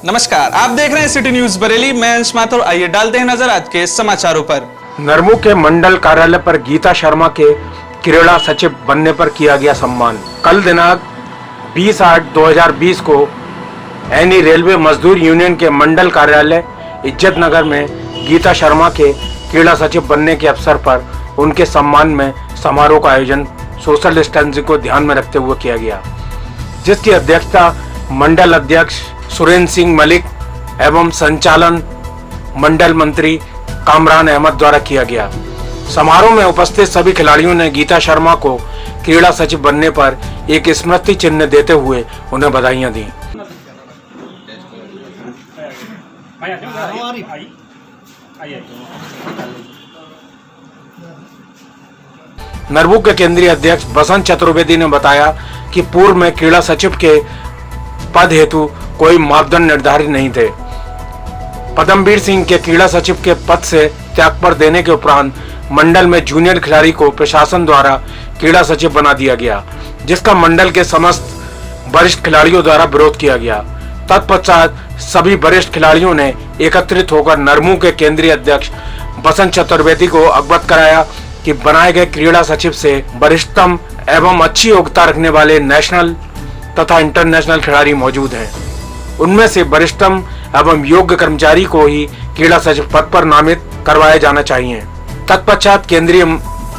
नमस्कार, आप देख रहे हैं सिटी न्यूज बरेली। मैं अंश माथुर। आइए डालते हैं नजर आज के समाचारों पर। नरमू के मंडल कार्यालय पर गीता शर्मा के क्रीड़ा सचिव बनने पर किया गया सम्मान। कल दिनांक 20/8/2020 को एनी रेलवे मजदूर यूनियन के मंडल कार्यालय इज्जत नगर में गीता शर्मा के क्रीड़ा सचिव बनने के अवसर पर उनके सम्मान में समारोह का आयोजन सोशल डिस्टेंसिंग को ध्यान में रखते हुए किया गया, जिसकी अध्यक्षता मंडल अध्यक्ष सुरेंद्र सिंह मलिक एवं संचालन मंडल मंत्री कामरान अहमद द्वारा किया गया। समारोह में उपस्थित सभी खिलाड़ियों ने गीता शर्मा को क्रीड़ा सचिव बनने पर एक स्मृति चिन्ह देते हुए उन्हें बधाइयां दी। नरमू के केंद्रीय अध्यक्ष बसंत चतुर्वेदी ने बताया कि पूर्व में क्रीड़ा सचिव के पद हेतु कोई मापदंड निर्धारित नहीं थे। पद्मवीर सिंह के क्रीड़ा सचिव के पद से त्यागपत्र देने के उपरांत मंडल में जूनियर खिलाड़ी को प्रशासन द्वारा क्रीड़ा सचिव बना दिया गया, जिसका मंडल के समस्त वरिष्ठ खिलाड़ियों द्वारा विरोध किया गया। तत्पश्चात सभी वरिष्ठ खिलाड़ियों ने एकत्रित होकर नरमू के केंद्रीय अध्यक्ष बसंत चतुर्वेदी को अवगत कराया कि बनाए गए क्रीड़ा सचिव से वरिष्ठतम एवं अच्छी योग्यता रखने वाले नेशनल तथा इंटरनेशनल खिलाड़ी मौजूद हैं। उनमें से वरिष्ठतम एवं योग्य कर्मचारी को ही क्रीड़ा सचिव पद पर नामित करवाया जाना चाहिए। तत्पश्चात केंद्रीय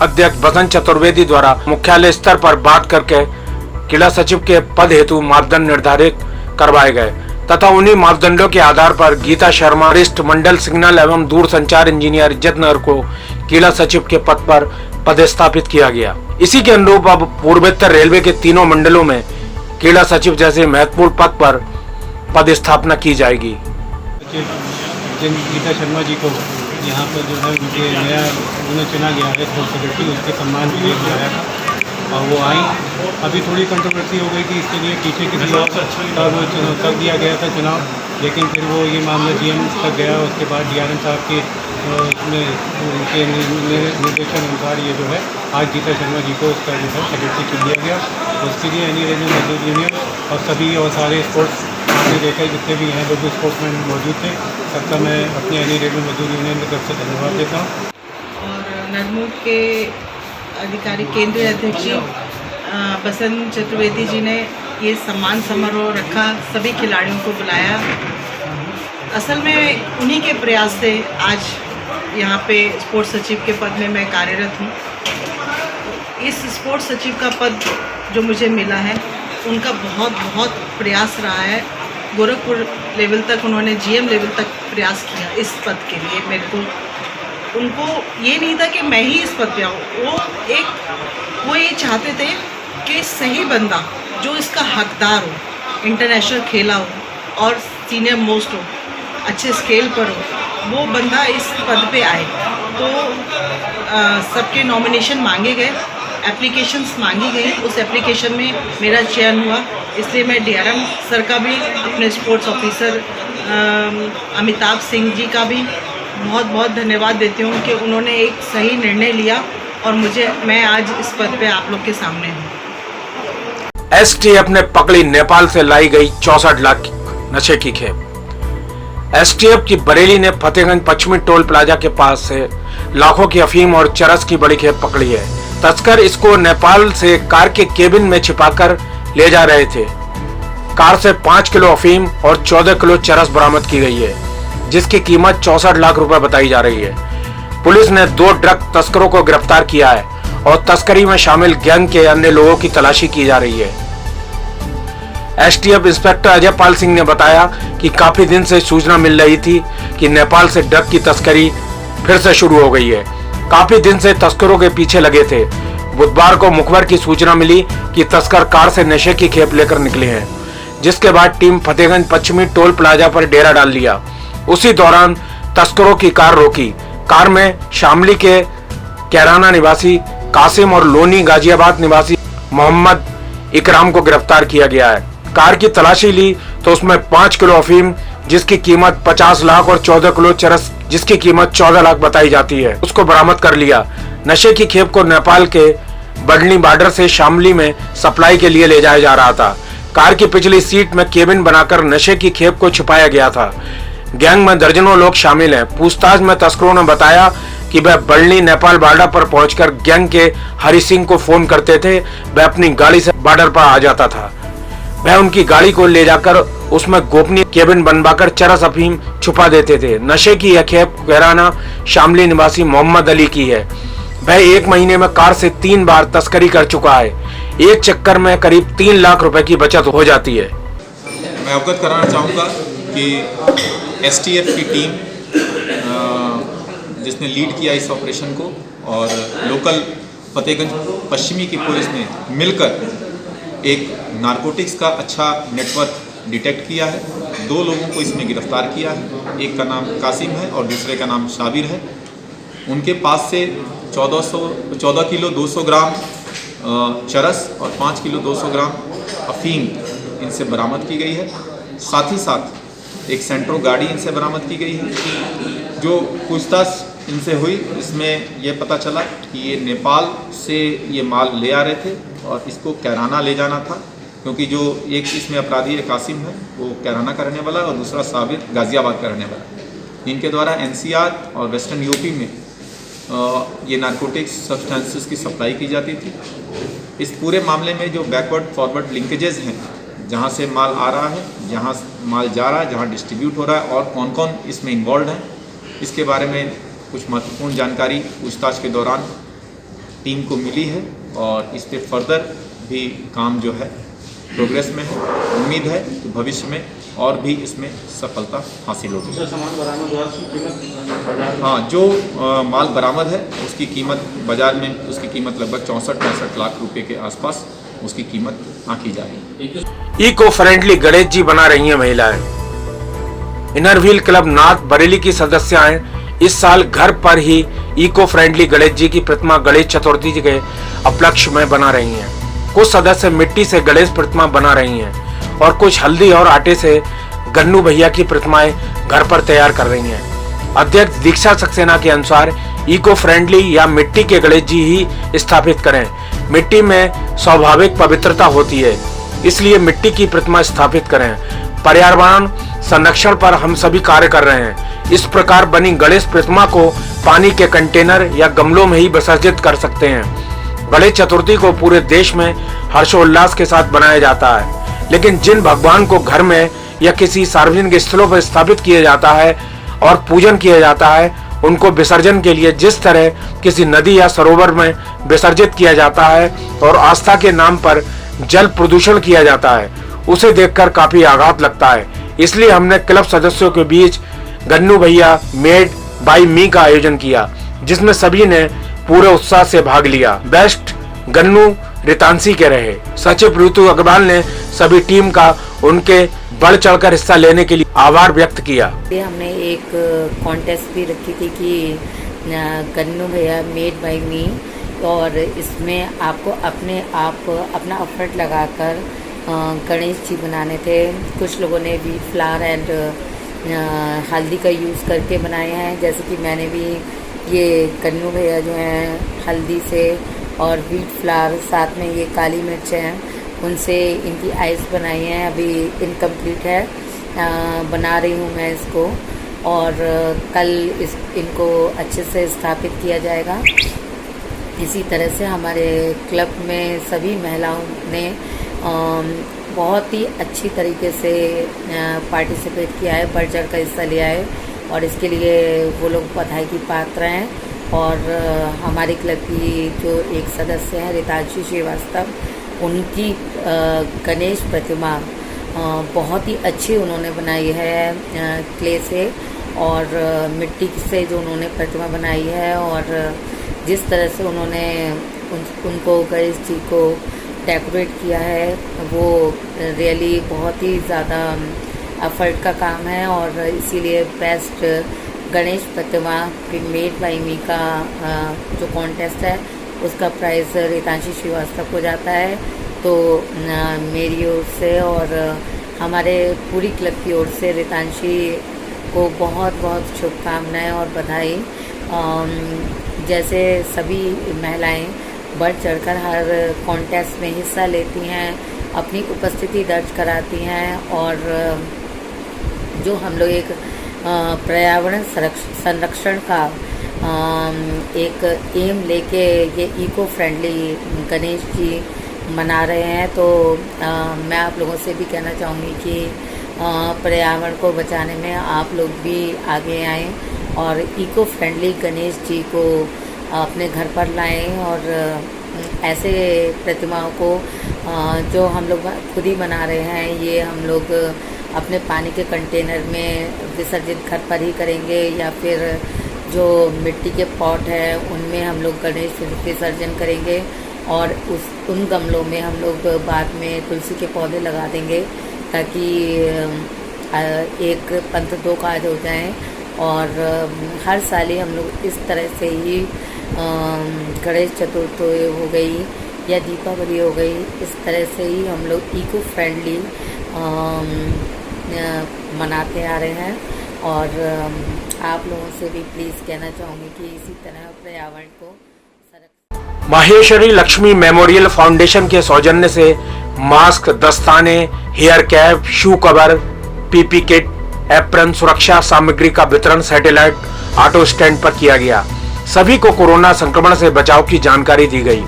अध्यक्ष बसंत चतुर्वेदी द्वारा मुख्यालय स्तर पर बात करके क्रीड़ा सचिव के पद हेतु मापदंड निर्धारित करवाए गए तथा उन्हीं मापदंडों के आधार पर गीता शर्मा वरिष्ठ मंडल सिग्नल एवं दूरसंचार इंजीनियर इज्जतनगर को क्रीड़ा सचिव के पद पर पदस्थापित किया गया। इसी के अनुरूप अब पूर्वोत्तर रेलवे के तीनों मंडलों में क्रीड़ा सचिव जैसे महत्वपूर्ण पद पर पदस्थापना की जाएगी। गीता शर्मा जी को यहाँ पर जो है उन्हें चुना गया है स्पोर्ट्स सेक्रेटरी, उसके सम्मान के लिए किया है और वो आई। अभी थोड़ी कंट्रोवर्सी हो गई थी, इसके लिए पीछे किसी और तब दिया गया था चुनाव, लेकिन फिर वो ये मामला GM तक गया। उसके बाद DRM साहब के उनके निर्देशन अनुसार ये जो है आज गीता शर्मा जी को उसका जो है सेक्रेटरी चुन दिया गया। उसके लिए एनी रेलवे मजदूर यूनियन और सभी और सारे स्पोर्ट्स आपने देखा जितने भी हैं लोग स्पोर्ट्समैन मौजूद थे, सबका मैं अपनी एनी रेलवे मजदूर यूनियन की तरफ से धन्यवाद देता हूँ। और नरमू के अधिकारी केंद्रीय अध्यक्ष बसंत चतुर्वेदी जी ने ये सम्मान समारोह रखा, सभी खिलाड़ियों को बुलाया। असल में उन्हीं के प्रयास से आज यहाँ पे स्पोर्ट्स सचिव के पद में मैं कार्यरत हूँ। इस स्पोर्ट्स सचिव का पद जो मुझे मिला है उनका बहुत प्रयास रहा है। गोरखपुर लेवल तक उन्होंने GM लेवल तक प्रयास किया इस पद के लिए। मेरे को उनको ये नहीं था कि मैं ही इस पद पे आऊँ, वो ये चाहते थे कि सही बंदा जो इसका हकदार हो, इंटरनेशनल खेला हो और सीनियर मोस्ट हो, अच्छे स्केल पर हो, वो बंदा इस पद पे आए। तो सबके नॉमिनेशन मांगे गए, एप्लीकेशंस मांगी गई, उस एप्लीकेशन में मेरा चयन हुआ। इसलिए मैं DRM सर का भी, अपने स्पोर्ट्स ऑफिसर अमिताभ सिंह जी का भी बहुत धन्यवाद देती हूँ कि उन्होंने एक सही निर्णय लिया और मैं आज इस पद पे आप लोग के सामने हूँ। STF ने पकड़ी नेपाल से लाई गई 64 लाख नशे की खेप। STF की बरेली ने फतेहगंज पश्चिमी टोल प्लाजा के पास से लाखों की अफीम और चरस की बड़ी खेप पकड़ी है। तस्कर इसको नेपाल से कार के केबिन में छिपाकर ले जा रहे थे। कार से 5 किलो अफीम और 14 किलो चरस बरामद की गई है, जिसकी कीमत 64 लाख रुपए बताई जा रही है। पुलिस ने 2 ड्रग तस्करों को गिरफ्तार किया है और तस्करी में शामिल गैंग के अन्य लोगों की तलाशी की जा रही है। STF इंस्पेक्टर अजय पाल सिंह ने बताया कि काफी दिन से सूचना मिल रही थी कि नेपाल से ड्रग की तस्करी फिर से शुरू हो गई है। काफी दिन से तस्करों के पीछे लगे थे। बुधवार को मुखबिर की सूचना मिली कि तस्कर कार से नशे की खेप लेकर निकले हैं, जिसके बाद टीम फतेहगंज पश्चिमी टोल प्लाजा पर डेरा डाल लिया। उसी दौरान तस्करों की कार रोकी। कार में शामली के कैराना निवासी कासिम और लोनी गाजियाबाद निवासी मोहम्मद इकराम को गिरफ्तार किया गया है। कार की तलाशी ली तो उसमें 5 किलो अफीम जिसकी कीमत 50 लाख और 14 किलो चरस जिसकी कीमत 14 लाख बताई जाती है उसको बरामद कर लिया। नशे की खेप को नेपाल के बडनी बॉर्डर से शामली में सप्लाई के लिए ले जाया जा रहा था। कार की पिछली सीट में केबिन बनाकर नशे की खेप को छुपाया गया था। गैंग में दर्जनों लोग शामिल हैं। पूछताछ में तस्करों ने बताया कि वह बड़नी नेपाल बॉर्डर पर पहुंचकर गैंग के हरि सिंह को फोन करते थे। वह अपनी गाड़ी से बॉर्डर पर आ जाता था। वह उनकी गाड़ी को ले जाकर उसमें गोपनीय केबिन बनवाकर चरस अफीम छुपा देते थे। नशे की यह खेप कैराना शामली निवासी मोहम्मद अली की है। वह 1 महीने में कार से 3 बार तस्करी कर चुका है। एक चक्कर में करीब 3 लाख रुपए की बचत हो जाती है। मैं अवगत कराना चाहूँगा कि एसटीएफ की टीम जिसने लीड किया इस ऑपरेशन को और लोकल फतेहगंज पश्चिमी की पुलिस ने मिलकर एक नारकोटिक्स का अच्छा नेटवर्क डिटेक्ट किया है। 2 लोगों को इसमें गिरफ्तार किया है। एक का नाम कासिम है और दूसरे का नाम शाबिर है। उनके पास से 14 किलो 200 ग्राम चरस और 5 किलो 200 ग्राम अफीम इनसे बरामद की गई है। साथ ही साथ एक सेंट्रो गाड़ी इनसे बरामद की गई है। जो पूछताछ इनसे हुई इसमें यह पता चला कि ये नेपाल से ये माल ले आ रहे थे और इसको कैराना ले जाना था, क्योंकि जो एक इसमें अपराधी है कासिम है वो कैराना का रहने वाला और दूसरा साबिर गाजियाबाद का रहने वाला। इनके द्वारा एनसीआर और वेस्टर्न यूपी में ये नारकोटिक्स सब्सटेंसेस की सप्लाई की जाती थी। इस पूरे मामले में जो बैकवर्ड फॉरवर्ड लिंकेजेस हैं, जहाँ से माल आ रहा है, जहाँ माल जा रहा है, जहाँ डिस्ट्रीब्यूट हो रहा है और कौन कौन इसमें इन्वॉल्व हैं, इसके बारे में कुछ महत्वपूर्ण जानकारी पूछताछ के दौरान टीम को मिली है और इस पर फर्दर भी काम जो है प्रोग्रेस में है। उम्मीद है कि भविष्य में और भी इसमें सफलता हासिल होगी। हाँ, जो माल बरामद है उसकी कीमत बाजार में उसकी कीमत लगभग 64-65 लाख रुपए के आसपास उसकी कीमत आंकी जा रही है। इको फ्रेंडली गणेश जी बना रही हैं महिलाएं। इनरव्हील क्लब नॉर्थ बरेली की सदस्याएं इस साल घर पर ही इको फ्रेंडली गणेश जी की प्रतिमा गणेश चतुर्थी के उपलक्ष्य में बना रही हैं। कुछ सदस्य मिट्टी से गणेश प्रतिमा बना रही हैं और कुछ हल्दी और आटे से गन्नू भैया की प्रतिमाएं घर पर तैयार कर रही हैं। अध्यक्ष दीक्षा सक्सेना के अनुसार इको फ्रेंडली या मिट्टी के गणेश जी ही स्थापित करें। मिट्टी में स्वाभाविक पवित्रता होती है, इसलिए मिट्टी की प्रतिमा स्थापित करें। पर्यावरण संरक्षण पर हम सभी कार्य कर रहे हैं। इस प्रकार बनी गणेश प्रतिमा को पानी के कंटेनर या गमलों में ही विसर्जित कर सकते हैं। गणेश चतुर्थी को पूरे देश में हर्षोल्लास के साथ मनाया जाता है, लेकिन जिन भगवान को घर में या किसी सार्वजनिक स्थलों पर स्थापित किया जाता है और पूजन किया जाता है, उनको विसर्जन के लिए जिस तरह किसी नदी या सरोवर में विसर्जित किया जाता है और आस्था के नाम पर जल प्रदूषण किया जाता है, उसे देखकर काफी आघात लगता है। इसलिए हमने क्लब सदस्यों के बीच गन्नू भैया मेड बाय मी का आयोजन किया, जिसमें सभी ने पूरे उत्साह से भाग लिया। बेस्ट गन्नू रितांसी के रहे। सचिव ऋतु अग्रवाल ने सभी टीम का उनके बढ़ चढ़कर हिस्सा लेने के लिए आभार व्यक्त किया। हमने एक कॉन्टेस्ट भी रखी थी कि गन्नू भैया मेड बाय मी, और इसमें आपको अपना एफर्ट लगाकर गणेश जी बनाने थे। कुछ लोगों ने भी फ्लावर एंड हल्दी का यूज़ करके बनाए हैं, जैसे कि मैंने भी ये गन्नू भैया जो हैं हल्दी से और व्हीट फ्लावर, साथ में ये काली मिर्च हैं, उनसे इनकी आइस बनाई हैं। अभी इनकम्प्लीट है, बना रही हूँ मैं इसको, और कल इनको अच्छे से स्थापित किया जाएगा। इसी तरह से हमारे क्लब में सभी महिलाओं ने बहुत ही अच्छी तरीके से पार्टिसिपेट किया है, बढ़ चढ़ कर हिस्सा लिया है, और इसके लिए वो लोग बधाई की पात्र हैं। और हमारे क्लब की जो एक सदस्य हैं रितांशी श्रीवास्तव, उनकी गणेश प्रतिमा बहुत ही अच्छी उन्होंने बनाई है क्ले से और मिट्टी से जो उन्होंने प्रतिमा बनाई है, और जिस तरह से उन्होंने उनको गणेश जी को डेकोरेट किया है वो रियली बहुत ही ज़्यादा एफर्ट का काम है। और इसीलिए बेस्ट गणेश प्रतिमा मेड बाय मी का जो कॉन्टेस्ट है उसका प्राइज़ रितांशी श्रीवास्तव को जाता है। तो मेरी ओर से और हमारे पूरी क्लब की ओर से रितांशी को बहुत बहुत शुभकामनाएं और बधाई। जैसे सभी महिलाएं बढ़ चढ़कर हर कॉन्टेस्ट में हिस्सा लेती हैं अपनी उपस्थिति दर्ज कराती हैं और जो हम लोग एक पर्यावरण संरक्षण का एक एम लेके ये इको फ्रेंडली गणेश जी मना रहे हैं। तो मैं आप लोगों से भी कहना चाहूँगी कि पर्यावरण को बचाने में आप लोग भी आगे आएँ और इको फ्रेंडली गणेश जी को अपने घर पर लाएं और ऐसे प्रतिमाओं को जो हम लोग खुद ही बना रहे हैं, ये हम लोग अपने पानी के कंटेनर में विसर्जित घर पर ही करेंगे या फिर जो मिट्टी के पॉट है उनमें हम लोग गणेश विसर्जन करेंगे और उन गमलों में हम लोग बाद में तुलसी के पौधे लगा देंगे ताकि एक पंथ दो काज हो जाएं। और हर साल ही हम लोग इस तरह से ही गणेश चतुर्थी हो गई या दीपावली हो गई, इस तरह से ही हम लोग इको फ्रेंडली मनाते आ रहे हैं। और आप लोगों से भी प्लीज़ कहना चाहूँगी कि इसी तरह पर्यावरण को माहेश्वरी लक्ष्मी मेमोरियल फाउंडेशन के सौजन्य से मास्क, दस्ताने, hair cap, shoe cover, PP kit, apron, सुरक्षा सामग्री का वितरण सैटेलाइट ऑटो स्टैंड पर किया गया। सभी को कोरोना संक्रमण से बचाव की जानकारी दी गई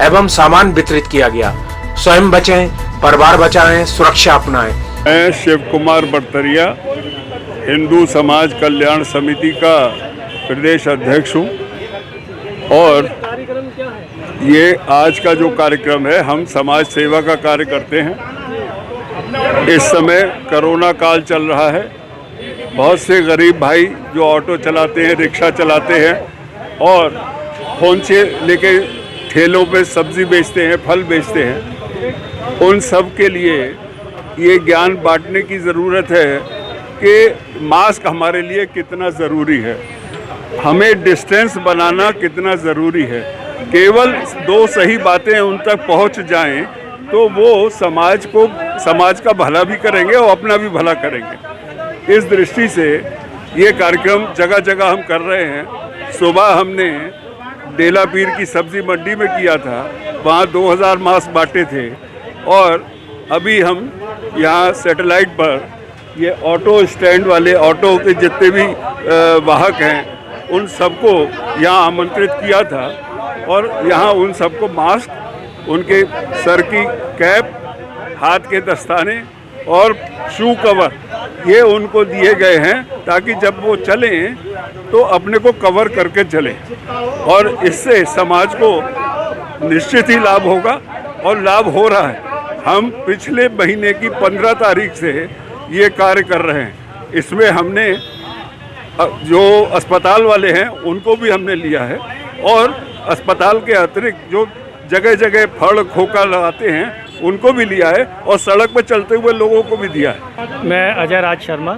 एवं सामान वितरित किया गया। स्वयं बचें, परिवार बचाएं, सुरक्षा अपनाएं। मैं शिव कुमार बड़तरिया हिंदू समाज कल्याण समिति का प्रदेश अध्यक्ष हूँ और ये आज का जो कार्यक्रम है, हम समाज सेवा का कार्य करते हैं। इस समय कोरोना काल चल रहा है। बहुत से गरीब भाई जो ऑटो चलाते हैं, रिक्शा चलाते हैं और पहुँचे लेके ठेलों पे सब्जी बेचते हैं, फल बेचते हैं, उन सब के लिए ये ज्ञान बांटने की ज़रूरत है कि मास्क हमारे लिए कितना ज़रूरी है, हमें डिस्टेंस बनाना कितना ज़रूरी है। केवल दो सही बातें उन तक पहुंच जाएं तो वो समाज का भला भी करेंगे और अपना भी भला करेंगे। इस दृष्टि से ये कार्यक्रम जगह जगह हम कर रहे हैं। सुबह हमने डेला पीर की सब्जी मंडी में किया था, वहाँ 2000 मास्क बांटे थे और अभी हम यहाँ सैटेलाइट पर ये ऑटो स्टैंड वाले ऑटो के जितने भी वाहक हैं उन सबको यहाँ आमंत्रित किया था और यहाँ उन सबको मास्क, उनके सर की कैप, हाथ के दस्ताने और शू कवर ये उनको दिए गए हैं ताकि जब वो चलें तो अपने को कवर करके चलें और इससे समाज को निश्चित ही लाभ होगा और लाभ हो रहा है। हम पिछले महीने की 15 तारीख से ये कार्य कर रहे हैं। इसमें हमने जो अस्पताल वाले हैं उनको भी हमने लिया है और अस्पताल के अतिरिक्त जो जगह जगह फड़ खोखा लगाते हैं उनको भी लिया है और सड़क पर चलते हुए लोगों को भी दिया है। मैं अजय राज शर्मा।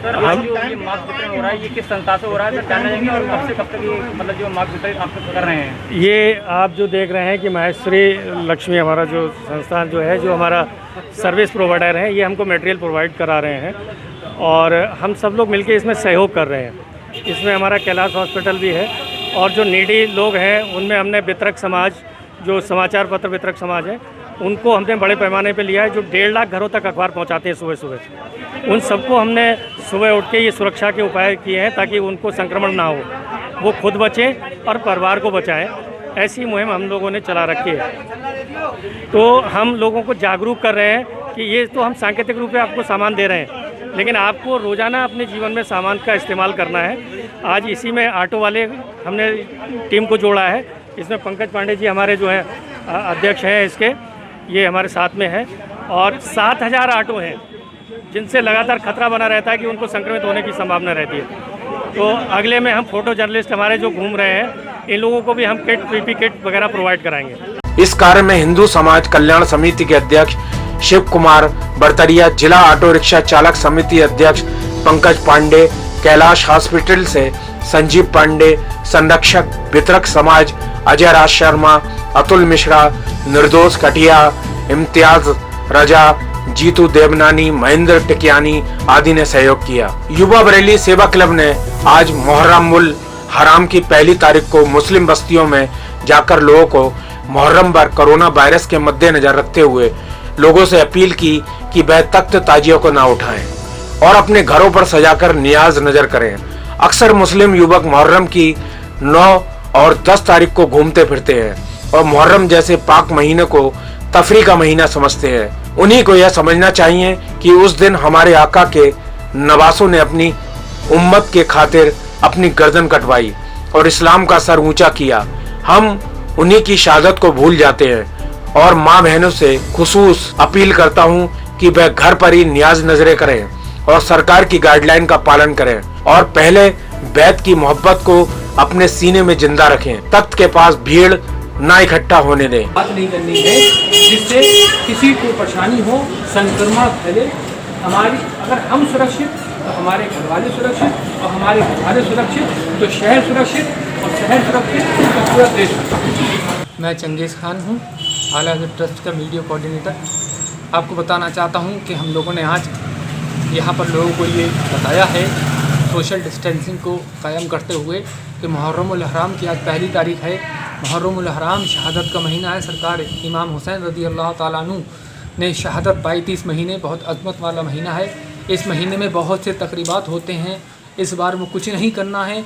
हम ये मास्क वितरण हो रहा है, ये किस संस्था से हो रहा है सर, जानना चाहेंगे और कब से कब तक ये मतलब जो मास्क वितरण आप कर रहे हैं? ये आप जो देख रहे हैं कि माहेश्वरी लक्ष्मी हमारा जो संस्थान जो है, जो हमारा सर्विस प्रोवाइडर है, ये हमको मटेरियल प्रोवाइड करा रहे हैं और हम सब लोग मिलके इसमें सहयोग कर रहे हैं। इसमें हमारा कैलाश हॉस्पिटल भी है और जो नीडी लोग हैं उनमें हमने वितरक समाज, जो समाचार पत्र वितरक समाज है, उनको हमने बड़े पैमाने पे लिया है, जो 1.5 लाख घरों तक अखबार पहुंचाते हैं सुबह सुबह। उन सबको हमने सुबह उठ के ये सुरक्षा के उपाय किए हैं ताकि उनको संक्रमण ना हो, वो खुद बचें और परिवार को बचाएं। ऐसी मुहिम हम लोगों ने चला रखी है। तो हम लोगों को जागरूक कर रहे हैं कि ये तो हम सांकेतिक रूप से आपको सामान दे रहे हैं, लेकिन आपको रोज़ाना अपने जीवन में सामान का इस्तेमाल करना है। आज इसी में ऑटो वाले हमने टीम को जोड़ा है। इसमें पंकज पांडे जी हमारे जो हैं अध्यक्ष हैं इसके, ये हमारे साथ में है और 7000 ऑटो हैं जिनसे लगातार खतरा बना रहता है कि उनको संक्रमित होने की संभावना रहती है। तो अगले में हम फोटो जर्नलिस्ट हमारे जो घूम रहे हैं, इन लोगों को भी हम किट, पीपी किट वगैरह प्रोवाइड कराएंगे। इस कार्य में हिंदू समाज कल्याण समिति के अध्यक्ष शिव कुमार बड़तरिया, जिला ऑटो रिक्शा चालक समिति अध्यक्ष पंकज पांडे, कैलाश हॉस्पिटल से संजीव पांडे, संरक्षक वितरक समाज अजय राज शर्मा, अतुल मिश्रा, निर्दोष कटिया, इम्तियाज रजा, जीतू देवनानी, महेंद्र टिकियानी आदि ने सहयोग किया। युवा बरेली सेवा क्लब ने आज मुहर्रम उल हराम की पहली तारीख को मुस्लिम बस्तियों में जाकर लोगों को मुहर्रम पर कोरोना वायरस के मद्देनजर रखते हुए लोगों से अपील की कि वह तख्त ताजियों को ना उठाएं और अपने घरों पर सजाकर नियाज नजर करें। अक्सर मुस्लिम युवक मुहर्रम की 9 और 10 तारीख को घूमते फिरते हैं और मुहर्रम जैसे पाक महीने को तफरी का महीना समझते हैं। उन्हीं को यह समझना चाहिए कि उस दिन हमारे आका के नवासों ने अपनी उम्मत के खातिर अपनी गर्दन कटवाई और इस्लाम का सर ऊंचा किया। हम उन्हीं की शहादत को भूल जाते हैं और माँ बहनों से खुसूस अपील करता हूँ कि वह घर पर ही नियाज नजरें करें और सरकार की गाइडलाइन का पालन करें और पहले बैत की मोहब्बत को अपने सीने में जिंदा रखें। तख्त के पास भीड़ ना इकट्ठा होने दें। बात नहीं करनी है जिससे किसी को परेशानी हो, संक्रमण फैले। हमारी अगर हम सुरक्षित तो हमारे घर वाले सुरक्षित और हमारे घर वाले सुरक्षित तो शहर सुरक्षित और शहर सुरक्षित तो पूरा देश सुरक्षित। मैं चंगेज़ खान हूँ, आला हज़रत ट्रस्ट का मीडिया कोऑर्डिनेटर। आपको बताना चाहता हूँ कि हम लोगों ने आज यहाँ पर लोगों को ये बताया है सोशल डिस्टेंसिंग को कायम करते हुए कि मुहर्रमुल हराम की आज पहली तारीख है। मुहर्रमुल हराम शहादत का महीना है। सरकार इमाम हुसैन रज़ी अल्लाह ताला अन्हु ने शहादत पाई थी। इस महीने बहुत अज़मत वाला महीना है। इस महीने में बहुत से तकरीबात होते हैं। इस बार में कुछ नहीं करना है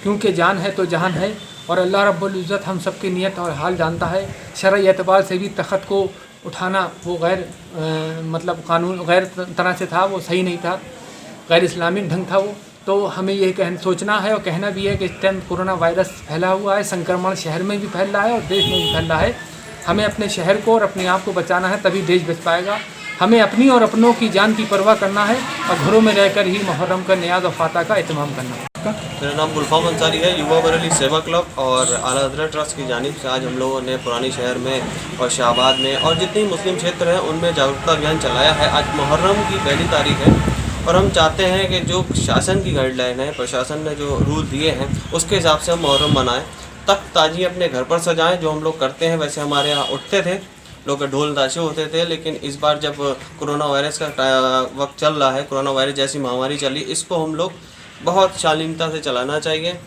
क्योंकि जान है तो जहान है और अल्लाह रब्बुल इज़्ज़त हम सब की नीयत और हाल जानता है। शरई एतबार से भी तख़त को उठाना वो गैर मतलब कानून गैर तरह से था, वो सही नहीं था, गैर इस्लामिक ढंग था वो। तो हमें ये सोचना है और कहना भी है कि इस टाइम कोरोना वायरस फैला हुआ है, संक्रमण शहर में भी फैल रहा है और देश में भी फैल रहा है। हमें अपने शहर को और अपने आप को बचाना है, तभी देश बच पाएगा। हमें अपनी और अपनों की जान की परवाह करना है और घरों में रहकर ही मुहर्रम का नियाज़ और फातह का एहतमाम करना है। मेरा नाम गुलफाम अंसारी है, युवा बरेली सेवा क्लब और आला हज़रत ट्रस्ट की जानिब से आज हम लोगों ने पुरानी शहर में और शाहबाद में और जितने मुस्लिम क्षेत्र हैं उनमें जागरूकता अभियान चलाया है। आज मुहर्रम की पहली तारीख है और हम चाहते हैं कि जो शासन की गाइडलाइन है, प्रशासन ने जो रूल दिए हैं उसके हिसाब से हम मुहर्रम मनाएं। तख्त ताजी अपने घर पर सजाएं, जो हम लोग करते हैं। वैसे हमारे यहाँ उठते थे लोग, ढोल ताशे होते थे, लेकिन इस बार जब कोरोना वायरस का वक्त चल रहा है, कोरोना वायरस जैसी महामारी चली, इसको हम लोग बहुत शालीनता से चलाना चाहिए।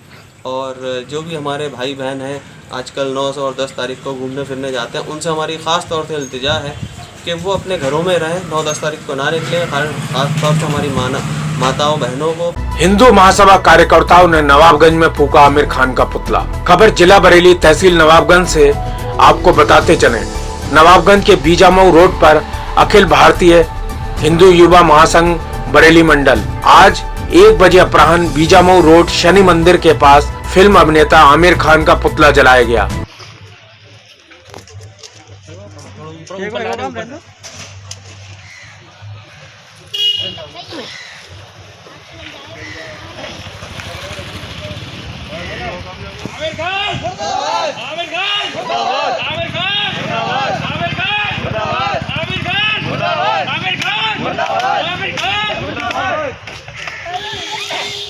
और जो भी हमारे भाई बहन हैं आजकल 9 और 10 तारीख को घूमने फिरने जाते हैं, उनसे हमारी ख़ास तौर से इल्तिजा है कि वो अपने घरों में रहें, 9-10 तारीख को ना निकलें। खास तौर से हमारी माताओं बहनों को। हिंदू महासभा कार्यकर्ताओं ने नवाबगंज में फूका आमिर खान का पुतला। खबर जिला बरेली तहसील नवाबगंज से आपको बताते चले। नवाबगंज के बीजामऊ रोड पर अखिल भारतीय हिंदू युवा महासंघ बरेली मंडल आज 1 बजे अपराह्न बीजामऊ रोड शनि मंदिर के पास फिल्म अभिनेता आमिर खान का पुतला जलाया गया।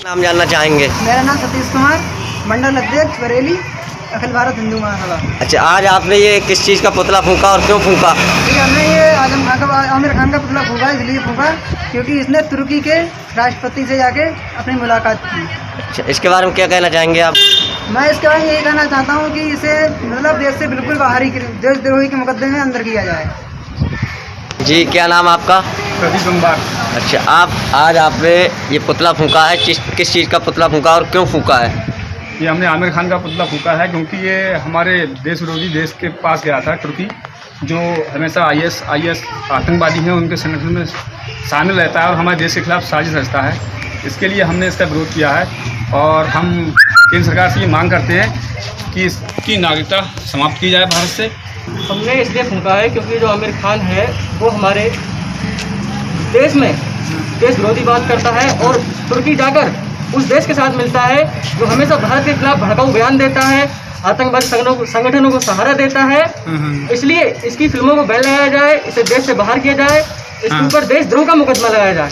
नाम जानना चाहेंगे? मेरा नाम सतीश कुमार, मंडल अध्यक्ष बरेली, अखिल भारत हिंदू महासभा। अच्छा, आज आपने ये किस चीज़ का पुतला फूंका और क्यों फूंका? हमने ये आमिर खान का पुतला फूंका इसलिए फूंका क्योंकि इसने तुर्की के राष्ट्रपति से जाके अपनी मुलाकात की। अच्छा, इसके बारे में क्या कहना चाहेंगे आप? मैं इसके बारे में यही कहना चाहता हूँ कि इसे मतलब देश से बिल्कुल बाहर ही, देशद्रोही के मुकदमे में अंदर किया जाए। जी, क्या नाम आपका? प्रदीप बम्बार। अच्छा, आज आपने ये पुतला फूंका है, किस चीज़ का पुतला फूंका और क्यों फूंका है? ये हमने आमिर खान का पुतला फूंका है क्योंकि ये हमारे देश विरोधी देश के पास गया था, तुर्की, जो हमेशा IS आतंकवादी हैं उनके संगठन में शामिल रहता है और हमारे देश के खिलाफ साजिश रचता है। इसके लिए हमने इसका विरोध किया है और हम केंद्र सरकार से ये मांग करते हैं कि इसकी नागरिकता समाप्त की जाए भारत से। हमने इसलिए फूंका है क्योंकि जो आमिर खान है वो हमारे देश में देश विरोधी बात करता है और तुर्की जाकर उस देश के साथ मिलता है जो हमेशा भारत के खिलाफ भड़काऊ बयान देता है, आतंकवादी संगठनों को सहारा देता है। इसलिए इसकी फिल्मों को बैन लगाया जाए, इसे देश से बाहर किया जाए, इसके ऊपर देशद्रोह का मुकदमा लगाया जाए।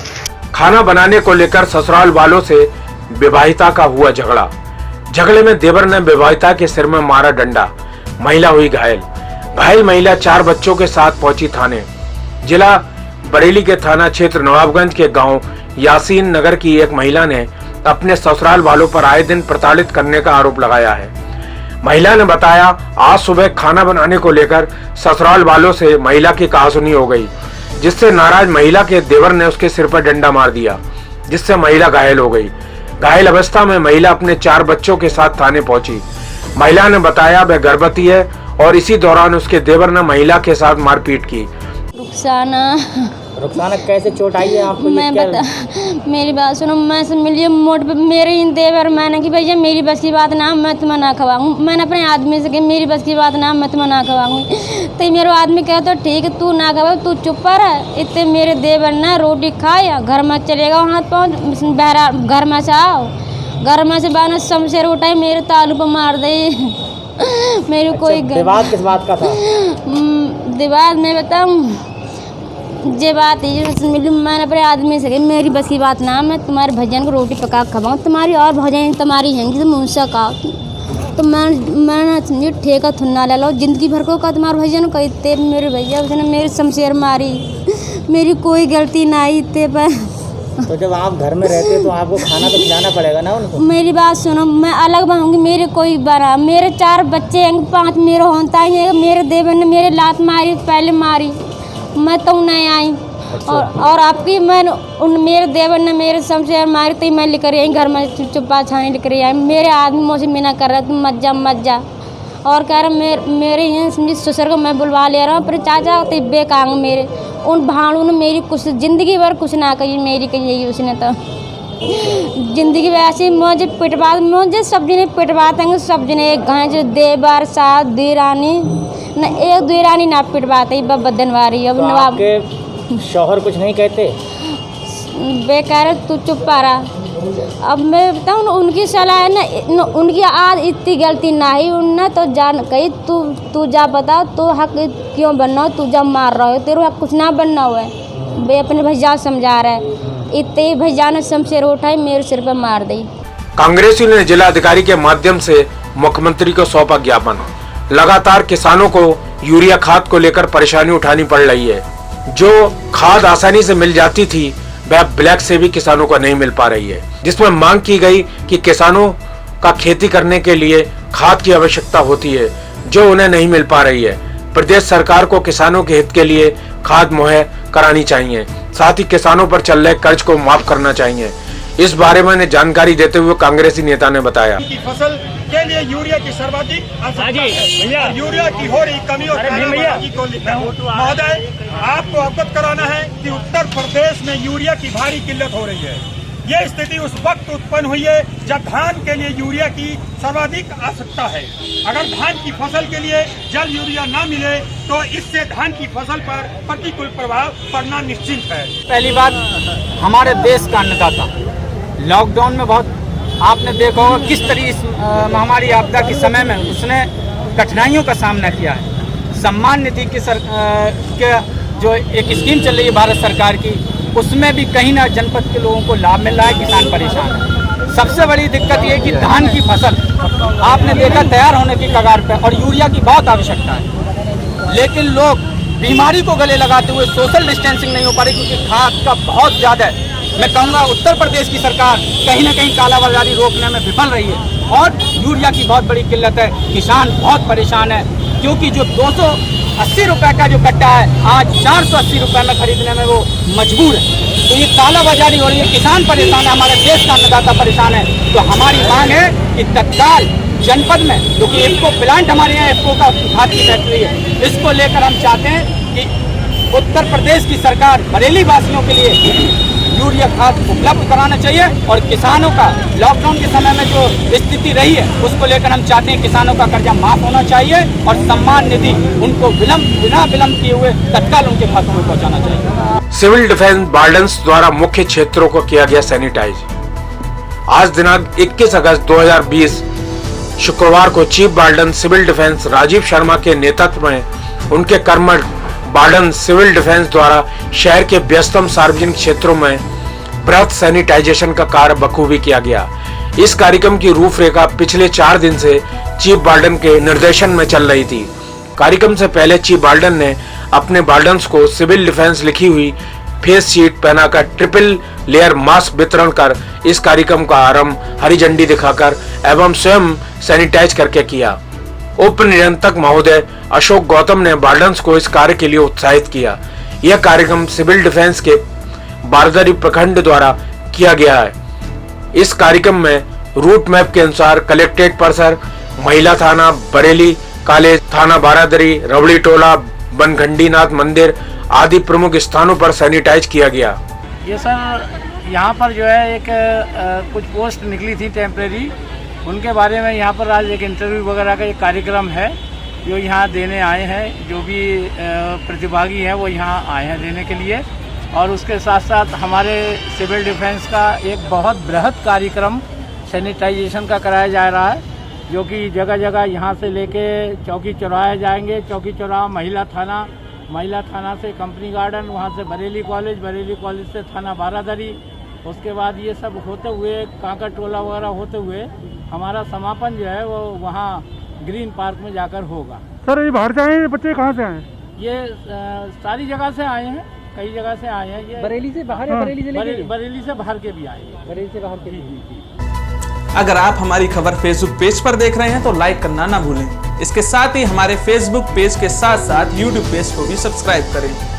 खाना बनाने को लेकर ससुराल वालों से विवाहिता का हुआ झगड़ा। झगड़े में देवर ने विवाहिता के सिर में मारा डंडा, महिला हुई घायल। घायल महिला 4 बच्चों के साथ पहुंची थाने। जिला बरेली के थाना क्षेत्र नवाबगंज के गांव यासीन नगर की एक महिला ने अपने ससुराल वालों पर आए दिन प्रताड़ित करने का आरोप लगाया है। महिला ने बताया, आज सुबह खाना बनाने को लेकर ससुराल वालों से महिला की कहासुनी हो गई, जिससे नाराज महिला के देवर ने उसके सिर पर डंडा मार दिया, जिससे महिला घायल हो गई। घायल अवस्था में महिला अपने 4 बच्चों के साथ थाने पहुंची। महिला ने बताया वह गर्भवती है और इसी दौरान उसके देवर ने महिला के साथ मारपीट की। रुखसाना कैसे चोट आई है आपको? मैं बता, मेरी बात सुनो, मैं से मिलिए मोट पे मेरे ही देवर, मैंने कि भैया मेरी बस की बात ना, मैं तुम्हें ना खवाऊँ। मैंने अपने आदमी से कि मेरी बस की बात ना, मैं तुम्हें ना खवाऊँ। तो मेरे आदमी कहते ठीक है, तू ना खवा, तू चुप पर है। इतने मेरे देवर ने रोटी खाया, घर में चलेगा, वहाँ पहुँच बहरा, घर में से आओ, घर में से बाहर शमशेर उठाई, मेरे तालू पर मार दी। मेरी कोई विवाद किस बात का था? विवाद मैं बताऊँ, ये बात है मिली, मैंने अपने आदमी से कही मेरी बस की बात ना, मैं तुम्हारे भजन को रोटी पका खवाऊँ, तुम्हारी और भजन तुम्हारी हैंगी, तुम उनसे कहा। तो मैंने समझी ठेका थुन्ना ले लो, जिंदगी भर को का तुम्हारे भजन कहते मेरे भैया, उसने मेरी शमशेर मारी, मेरी कोई गलती ना आई इतने पर। तो जब आप घर में रहते तो आपको खाना तो खिलाना पड़ेगा ना उनको? मेरी बात सुनो, मैं अलग बनाऊंगी, मेरे कोई बना, मेरे 4 बच्चे हैं, 5 मेरे होता ही है। मेरे देवर ने मेरे लात मारी, पहले मारी, मैं तो नहीं आई। और आपकी मैंने उन मेरे देवर ने मेरे शमशेर मारी, तो मैं लेकर आई घर में, चुप्पा छानी लेकर आई। मेरे आदमी मुझसे मना कर रहा, तुम मत जा, और कह रहा मेरे यहाँ समझी ससुर को मैं बुलवा ले रहा हूँ, पर चाचा तो बेकांग मेरे उन भाड़ों ने मेरी कुछ जिंदगी भर कुछ ना कही, मेरी कही उसने तो जिंदगी वैसे मुझे पिटवा, मुझे सब जने पिटवाते, सब जने एक घाय जो देवर साथ देरानी न, एक देरानी ना पिटवाते बदनवारी। अब तो नवाब के शौहर कुछ नहीं कहते? बेकार तू चुप पा रहा। अब मैं बताऊँ उनकी सलाह है ना, उनकी आज इतनी गलती ना ही, उनने तो जान कही तू जा बता, तो हक क्यों बनना हो, तू जब मार रहा हो तेरे हक कुछ ना बनना हुआ है। वे अपने भैया समझा रहा है, इतने भैया ने शमशेर उठाई, मेरे सिर पर मार दी। कांग्रेसियों ने जिला अधिकारी के माध्यम से मुख्यमंत्री को सौंपा ज्ञापन। लगातार किसानों को यूरिया खाद को लेकर परेशानी उठानी पड़ रही है। जो खाद आसानी से मिल जाती थी वह ब्लैक से भी किसानों को नहीं मिल पा रही है, जिसमें मांग की गई कि किसानों का खेती करने के लिए खाद की आवश्यकता होती है, जो उन्हें नहीं मिल पा रही है। प्रदेश सरकार को किसानों के हित के लिए खाद मुहैया करानी चाहिए, साथ ही किसानों पर चल रहे कर्ज को माफ करना चाहिए। इस बारे में जानकारी देते हुए कांग्रेसी नेता ने बताया, फसल के लिए यूरिया की सर्वाधिक आवश्यकता है, यूरिया की हो रही कमी और महोदय आपको अवगत कराना है कि उत्तर प्रदेश में यूरिया की भारी किल्लत हो रही है। ये स्थिति उस वक्त उत्पन्न हुई है जब धान के लिए यूरिया की सर्वाधिक आवश्यकता है। अगर धान की फसल के लिए जल यूरिया ना मिले तो इससे धान की फसल पर प्रतिकूल प्रभाव पड़ना निश्चित है। पहली बात, हमारे देश का अन्नदाता लॉकडाउन में बहुत आपने देखा होगा किस तरह इस महामारी आपदा के समय में उसने कठिनाइयों का सामना किया है। सम्मान निधि के जो एक स्कीम चल रही है भारत सरकार की, उसमें भी कहीं ना जनपद के लोगों को लाभ मिल रहा है, किसान परेशान है। सबसे बड़ी दिक्कत ये कि धान की फसल आपने देखा तैयार होने की कगार पे और यूरिया की बहुत आवश्यकता है, लेकिन लोग बीमारी को गले लगाते हुए सोशल डिस्टेंसिंग नहीं हो पा रही क्योंकि खाद का बहुत ज़्यादा है। मैं कहूँगा उत्तर प्रदेश की सरकार कहीं ना कहीं कालाबाजारी रोकने में विफल रही है और यूरिया की बहुत बड़ी किल्लत है। किसान बहुत परेशान है क्योंकि जो 280 रुपये का जो कट्टा है आज 480 रुपये में खरीदने में वो मजबूर है। तो ये कालाबाजारी हो रही है, किसान परेशान है, हमारे देश का अन्नदाता परेशान है। तो हमारी मांग है कि तत्काल जनपद में, क्योंकि इफ्को प्लांट हमारे यहाँ इफ्को का खाद की फैक्ट्री है, इसको लेकर हम चाहते हैं कि उत्तर प्रदेश की सरकार बरेली वासियों के लिए यूरिया खाद उपलब्ध कराना चाहिए और किसानों का लॉकडाउन के समय में जो स्थिति रही है उसको लेकर हम चाहते हैं किसानों का कर्जा माफ होना चाहिए और सम्मान निधि उनको बिना विलंब किए हुए तत्काल उनके खातों में पहुंचाना चाहिए। सिविल डिफेंस वार्डन्स द्वारा मुख्य क्षेत्रों को किया गया सैनिटाइज। आज दिनांक 21 अगस्त 2020 शुक्रवार को chief warden civil defence Rajiv Sharma के नेतृत्व में उनके कर्मठ वार्डन सिविल डिफेंस द्वारा शहर के व्यस्तम सार्वजनिक क्षेत्रों में बृहद सैनिटाइजेशन का कार्य बखूबी किया गया। इस कार्यक्रम की रूपरेखा पिछले 4 दिन से चीफ वार्डन के निर्देशन में चल रही थी। कार्यक्रम से पहले चीफ वार्डन ने अपने वार्डन्स को सिविल डिफेंस लिखी हुई फेस शीट पहनाकर ट्रिपल लेयर मास्क वितरण कर इस कार्यक्रम का आरंभ हरी झंडी दिखाकर एवं स्वयं सैनिटाइज करके किया। उप नियंत्रक महोदय अशोक गौतम ने वार्डन्स को इस कार्य के लिए उत्साहित किया। यह कार्यक्रम सिविल डिफेंस के बारदरी प्रखंड द्वारा किया गया है। इस कार्यक्रम में रूट मैप के अनुसार कलेक्ट्रेट परिसर, महिला थाना बरेली, कॉलेज थाना बारादरी, रबड़ी टोला, बनखंडीनाथ मंदिर आदि प्रमुख स्थानों पर सैनिटाइज किया गया। ये सर यहाँ पर जो है एक कुछ पोस्ट निकली थी टेम्परेरी, उनके बारे में यहाँ पर आज एक इंटरव्यू वगैरह का एक कार्यक्रम है जो यहाँ देने आए हैं। जो भी प्रतिभागी हैं वो यहाँ आए हैं देने के लिए। और उसके साथ साथ हमारे सिविल डिफेंस का एक बहुत बृहद कार्यक्रम सैनिटाइजेशन का कराया जा रहा है, जो कि जगह जगह यहाँ से लेके चौकी चौराहे जाएंगे। चौकी चौराहा महिला थाना से कंपनी गार्डन, वहाँ से बरेली कॉलेज से थाना बारादरी, उसके बाद ये सब होते हुए कांकर टोला वगैरह होते हुए हमारा समापन जो है वो वहाँ ग्रीन पार्क में जाकर होगा। सर ये बाहर से आए हैं बच्चे, कहाँ से आए हैं? ये सारी जगह से आए हैं, कई जगह से आए हैं। ये बरेली से बाहर या बरेली जिले के? बरेली से बाहर के भी आए हैं। बरेली से बाहर के भी। अगर आप हमारी खबर फेसबुक पेज पर देख रहे हैं तो लाइक करना ना भूलें। इसके साथ ही हमारे फेसबुक पेज के साथ साथ यूट्यूब पेज को भी सब्सक्राइब करें।